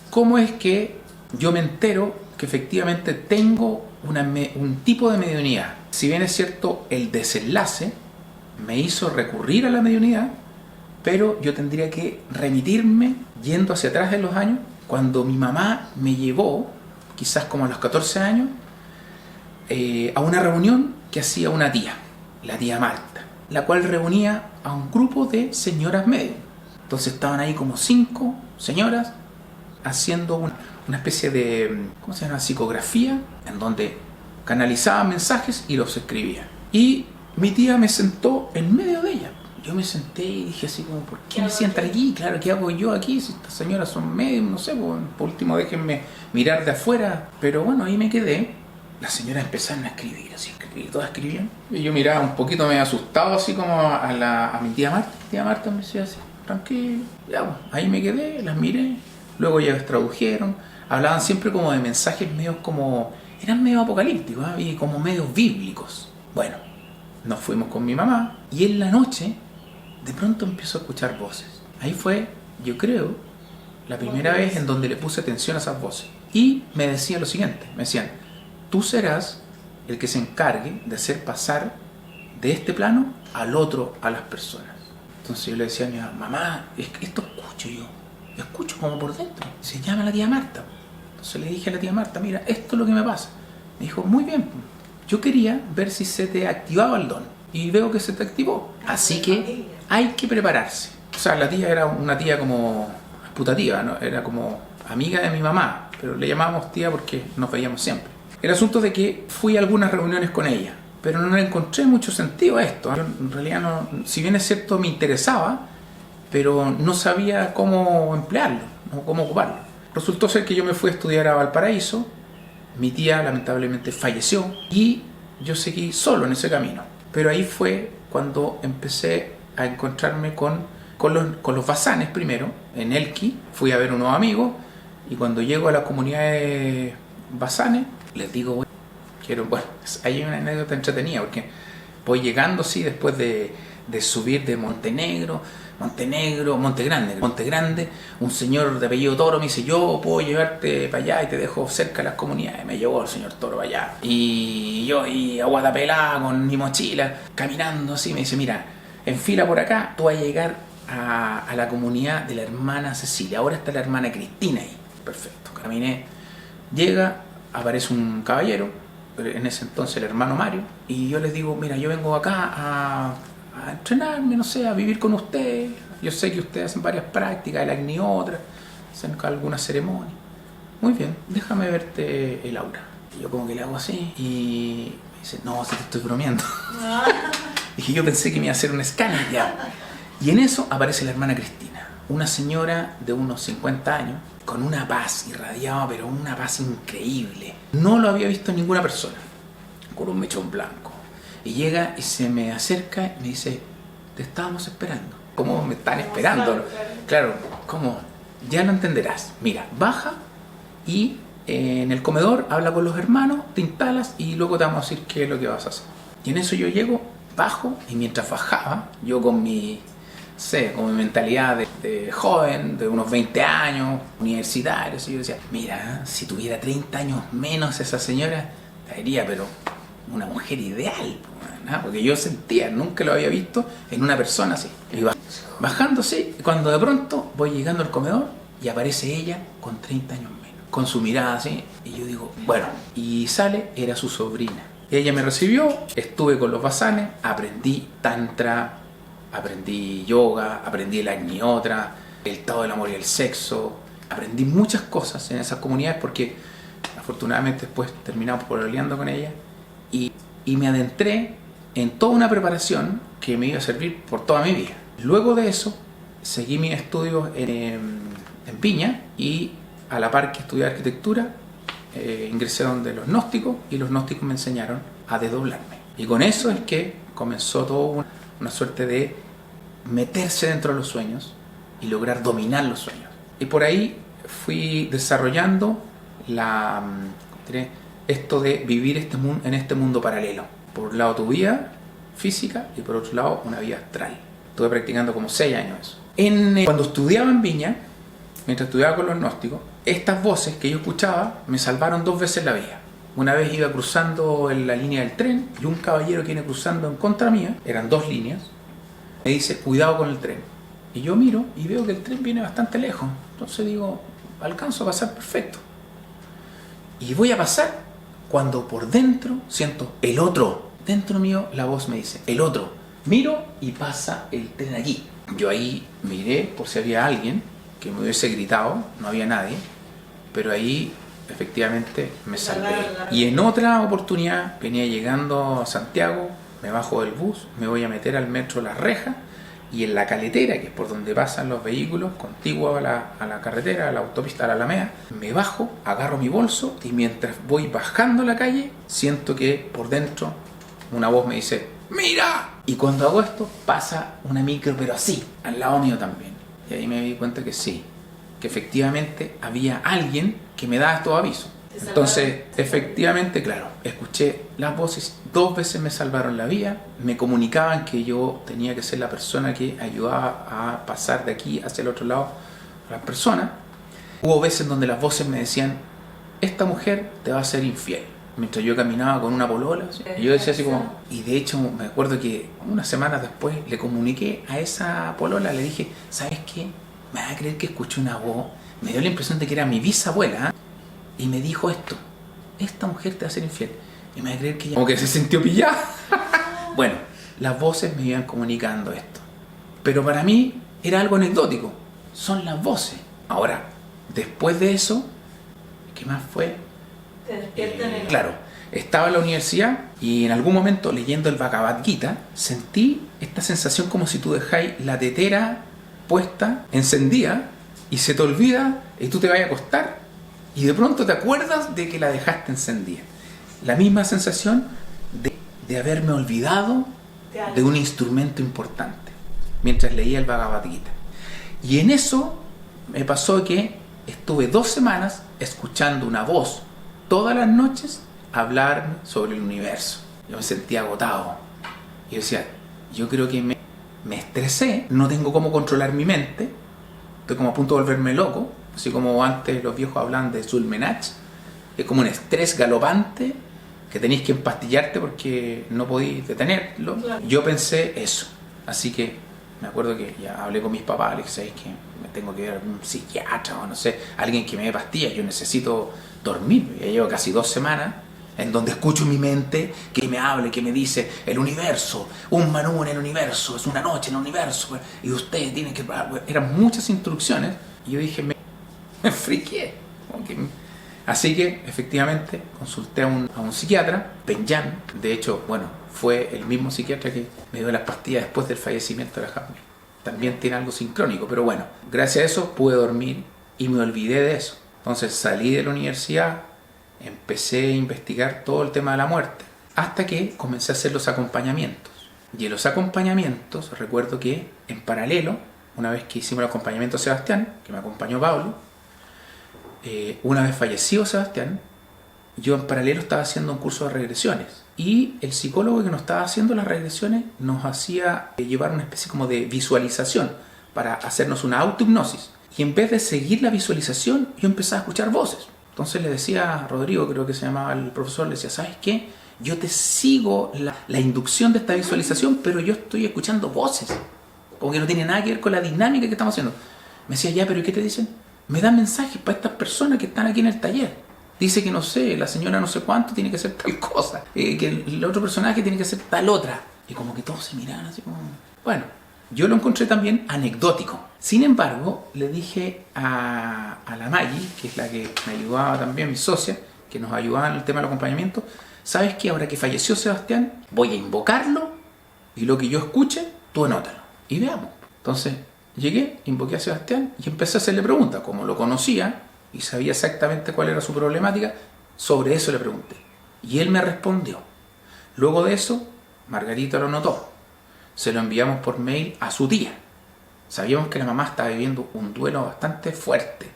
¿Cómo es que yo me entero que efectivamente tengo un tipo de mediunidad? Si bien es cierto, el desenlace me hizo recurrir a la mediunidad, pero yo tendría que remitirme yendo hacia atrás en los años, cuando mi mamá me llevó, quizás como a los 14 años, a una reunión que hacía una tía, la tía Marta, la cual reunía a un grupo de señoras medium. Entonces estaban ahí como 5 señoras haciendo una especie de, ¿cómo se llama?, psicografía, en donde canalizaban mensajes y los escribían. Y mi tía me sentó en medio de ella. Yo me senté y dije así como, ¿por qué me sientan aquí? Claro, ¿qué hago yo aquí? Si estas señoras son medium, no sé, pues, por último déjenme mirar de afuera. Pero bueno, ahí me quedé. Las señoras empezaron a escribir, así, todas escribían. Y yo miraba un poquito medio asustado, así como a mi tía Marta. Mi tía Marta me decía así, tranquilo. Ya, bueno, ahí me quedé, las miré. Luego ya las tradujeron. Hablaban siempre como de mensajes medios como, eran medio apocalípticos, ¿eh? Y como medios bíblicos. Bueno, nos fuimos con mi mamá y en la noche de pronto empiezo a escuchar voces. Ahí fue, yo creo, la primera vez en donde le puse atención a esas voces. Y me decían lo siguiente, me decían, tú serás el que se encargue de hacer pasar de este plano al otro a las personas. Entonces yo le decía a mi mamá, es que esto escucho como por dentro. Se llama la tía Marta. Entonces le dije a la tía Marta, mira, esto es lo que me pasa. Me dijo, muy bien, yo quería ver si se te activaba el don. Y veo que se te activó. Así que hay que prepararse. O sea, la tía era una tía como putativa, ¿no? Era como amiga de mi mamá, pero le llamábamos tía porque nos veíamos siempre. El asunto de que fui a algunas reuniones con ella, pero no le encontré mucho sentido a esto. Yo en realidad no, si bien es cierto me interesaba, pero no sabía cómo emplearlo, no cómo ocuparlo. Resultó ser que yo me fui a estudiar a Valparaíso, mi tía lamentablemente falleció y yo seguí solo en ese camino. Pero ahí fue cuando empecé a encontrarme con los basanes primero, en Elqui, fui a ver unos amigos y cuando llego a la comunidad de basanes, les digo, bueno, ahí hay una anécdota entretenida porque voy llegando, sí, después de subir de Monte Grande, un señor de apellido Toro me dice, yo puedo llevarte para allá y te dejo cerca de las comunidades. Me llevó el señor Toro para allá y yo y a guatapelá con mi mochila caminando así, me dice, mira, enfila por acá, tú vas a llegar a la comunidad de la hermana Cecilia, ahora está la hermana Cristina ahí. Perfecto, caminé, llega, aparece un caballero, en ese entonces el hermano Mario, y yo les digo, mira, yo vengo acá a entrenarme, no sé, a vivir con ustedes. Yo sé que ustedes hacen varias prácticas, el Agnihotra, hacen alguna ceremonia. Muy bien, déjame verte el aura. Y yo como que le hago así y me dice, no, si te estoy bromeando. Dije, yo pensé que me iba a hacer un escáner ya. Y en eso aparece la hermana Cristina, una señora de unos 50 años, con una paz irradiada, pero una paz increíble. No lo había visto en ninguna persona, con un mechón blanco. Y llega y se me acerca y me dice, te estábamos esperando. ¿Cómo me están esperando? Claro, ¿cómo? Ya lo entenderás. Mira, baja y en el comedor habla con los hermanos, te instalas y luego te vamos a decir qué es lo que vas a hacer. Y en eso yo llego, bajo y mientras bajaba, yo con mi mentalidad de joven, de unos 20 años, universitario, y yo decía, mira, si tuviera 30 años menos esa señora, la diría, pero una mujer ideal, ¿no? Porque yo sentía, nunca lo había visto en una persona así. Y bajando así, cuando de pronto voy llegando al comedor y aparece ella con 30 años menos, con su mirada así, y yo digo, bueno, y sale, era su sobrina. Ella me recibió, estuve con los basanes, aprendí tantra, aprendí yoga, aprendí el Agnihotra, el estado del amor y el sexo, aprendí muchas cosas en esas comunidades porque afortunadamente después terminamos pololeando con ella y me adentré en toda una preparación que me iba a servir por toda mi vida. Luego de eso seguí mis estudios en Viña y a la par que estudié arquitectura ingresé donde los gnósticos y los gnósticos me enseñaron a desdoblarme. Y con eso es que comenzó todo una suerte de meterse dentro de los sueños y lograr dominar los sueños. Y por ahí fui desarrollando esto de vivir en este mundo paralelo. Por un lado tu vida física y por otro lado una vida astral. Estuve practicando como 6 años eso. Cuando estudiaba en Viña, mientras estudiaba con los gnósticos, estas voces que yo escuchaba me salvaron 2 veces la vida. Una vez iba cruzando en la línea del tren y un caballero que viene cruzando en contra mía, eran 2 líneas, me dice, cuidado con el tren. Y yo miro y veo que el tren viene bastante lejos. Entonces digo, alcanzo a pasar perfecto. Y voy a pasar cuando por dentro siento el otro. Dentro mío la voz me dice, el otro. Miro y pasa el tren allí. Yo ahí miré por si había alguien que me hubiese gritado, no había nadie, pero ahí efectivamente me salvé. Y en otra oportunidad venía llegando a Santiago, me bajo del bus, me voy a meter al metro La Reja y en la caletera, que es por donde pasan los vehículos, contiguo a la carretera, a la autopista, a la Alameda, me bajo, agarro mi bolso y mientras voy bajando la calle, siento que por dentro una voz me dice, ¡mira! Y cuando hago esto pasa una micro, pero así, al lado mío también. Y ahí me di cuenta que sí, que efectivamente había alguien que me daba estos avisos. Entonces, efectivamente, claro, escuché las voces, 2 veces me salvaron la vida, me comunicaban que yo tenía que ser la persona que ayudaba a pasar de aquí hacia el otro lado a las personas. Hubo veces donde las voces me decían, esta mujer te va a ser infiel. Mientras yo caminaba con una polola, ¿sí? Y yo decía así como, y de hecho me acuerdo que unas semanas después le comuniqué a esa polola, le dije, ¿sabes qué? Me vas a creer que escuché una voz, me dio la impresión de que era mi bisabuela, y me dijo esto, esta mujer te va a ser infiel. Y me va a creer que ella como que se sintió pillada. Bueno, las voces me iban comunicando esto. Pero para mí era algo anecdótico. Son las voces. Ahora, después de eso, ¿qué más fue? Claro, estaba en la universidad y en algún momento leyendo el Bhagavad Gita, sentí esta sensación como si tú dejáis la tetera puesta, encendida, y se te olvida y tú te vas a acostar. Y de pronto te acuerdas de que la dejaste encendida. La misma sensación de haberme olvidado de un instrumento importante mientras leía el Bhagavad Gita. Y en eso me pasó que estuve 2 semanas escuchando una voz todas las noches hablarme sobre el universo. Yo me sentía agotado. Y yo decía, yo creo que me estresé, no tengo cómo controlar mi mente, estoy como a punto de volverme loco. Así como antes los viejos hablan de Sulmenach, que es como un estrés galopante que tenéis que empastillarte porque no podéis detenerlo. Claro. Yo pensé eso, así que me acuerdo que ya hablé con mis papás, les dije, ¿sabéis que me tengo que ver a algún psiquiatra o no sé, alguien que me dé pastillas? Yo necesito dormir. Ya llevo casi 2 semanas en donde escucho mi mente que me hable, que me dice el universo, un Manú en el universo, es una noche en el universo, y usted tiene que... Eran muchas instrucciones y yo dije, me friqué. Así que efectivamente consulté a un psiquiatra, Benjan. De hecho, bueno, fue el mismo psiquiatra que me dio las pastillas después del fallecimiento de la Jasmine. También tiene algo sincrónico, pero bueno, gracias a eso pude dormir y me olvidé de eso. Entonces salí de la universidad, empecé a investigar todo el tema de la muerte, hasta que comencé a hacer los acompañamientos. Y en los acompañamientos recuerdo que en paralelo, una vez que hicimos el acompañamiento a Sebastián, que me acompañó Pablo, una vez fallecido Sebastián, yo en paralelo estaba haciendo un curso de regresiones y el psicólogo que nos estaba haciendo las regresiones nos hacía llevar una especie como de visualización para hacernos una autohipnosis, y en vez de seguir la visualización yo empezaba a escuchar voces. Entonces le decía a Rodrigo, creo que se llamaba el profesor, le decía, ¿sabes qué? Yo te sigo la inducción de esta visualización, pero yo estoy escuchando voces como que no tiene nada que ver con la dinámica que estamos haciendo. Me decía, ya, pero ¿y qué te dicen? Me dan mensajes para estas personas que están aquí en el taller. Dice que no sé, la señora no sé cuánto tiene que ser tal cosa, que el otro personaje tiene que ser tal otra. Y como que todos se miraban así como... Bueno, yo lo encontré también anecdótico. Sin embargo, le dije a la Maggie, que es la que me ayudaba también, mi socia, que nos ayudaba en el tema del acompañamiento, ¿sabes qué? Ahora que falleció Sebastián, voy a invocarlo y lo que yo escuche, tú anótalo. Y veamos. Entonces... llegué, invoqué a Sebastián y empecé a hacerle preguntas. Como lo conocía y sabía exactamente cuál era su problemática, sobre eso le pregunté. Y él me respondió. Luego de eso, Margarita lo notó. Se lo enviamos por mail a su tía. Sabíamos que la mamá estaba viviendo un duelo bastante fuerte,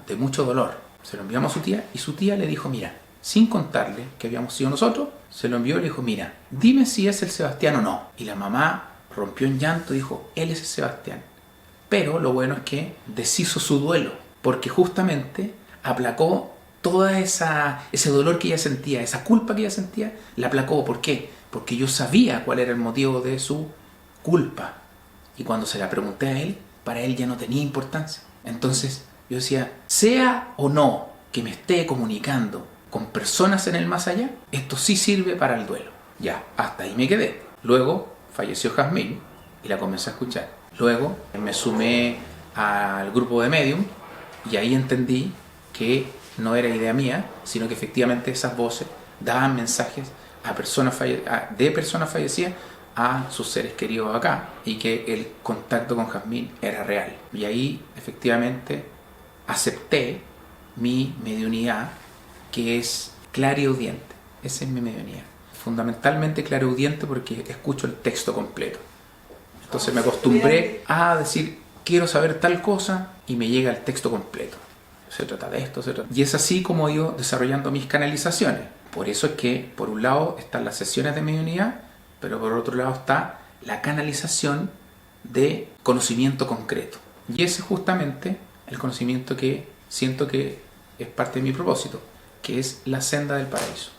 de mucho dolor. Se lo enviamos a su tía y su tía le dijo, mira, sin contarle que habíamos sido nosotros, se lo envió y le dijo, mira, dime si es el Sebastián o no. Y la mamá rompió en llanto y dijo, él es Sebastián. Pero lo bueno es que deshizo su duelo, porque justamente aplacó toda ese dolor que ella sentía, esa culpa que ella sentía, la aplacó. ¿Por qué? Porque yo sabía cuál era el motivo de su culpa. Y cuando se la pregunté a él, para él ya no tenía importancia. Entonces yo decía, sea o no que me esté comunicando con personas en el más allá, esto sí sirve para el duelo. Ya, hasta ahí me quedé. Luego falleció Jazmín y la comencé a escuchar. Luego me sumé al grupo de Medium y ahí entendí que no era idea mía, sino que efectivamente esas voces daban mensajes a de personas fallecidas a sus seres queridos acá, y que el contacto con Jazmín era real. Y ahí efectivamente acepté mi mediunidad, que es clariaudiente. Esa es mi mediunidad. Fundamentalmente clariaudiente porque escucho el texto completo. Entonces me acostumbré a decir, quiero saber tal cosa, y me llega el texto completo. Se trata de esto, se trata. Y es así como he ido desarrollando mis canalizaciones. Por eso es que, por un lado, están las sesiones de mediunidad, pero por otro lado está la canalización de conocimiento concreto. Y ese es justamente el conocimiento que siento que es parte de mi propósito, que es la senda del paraíso.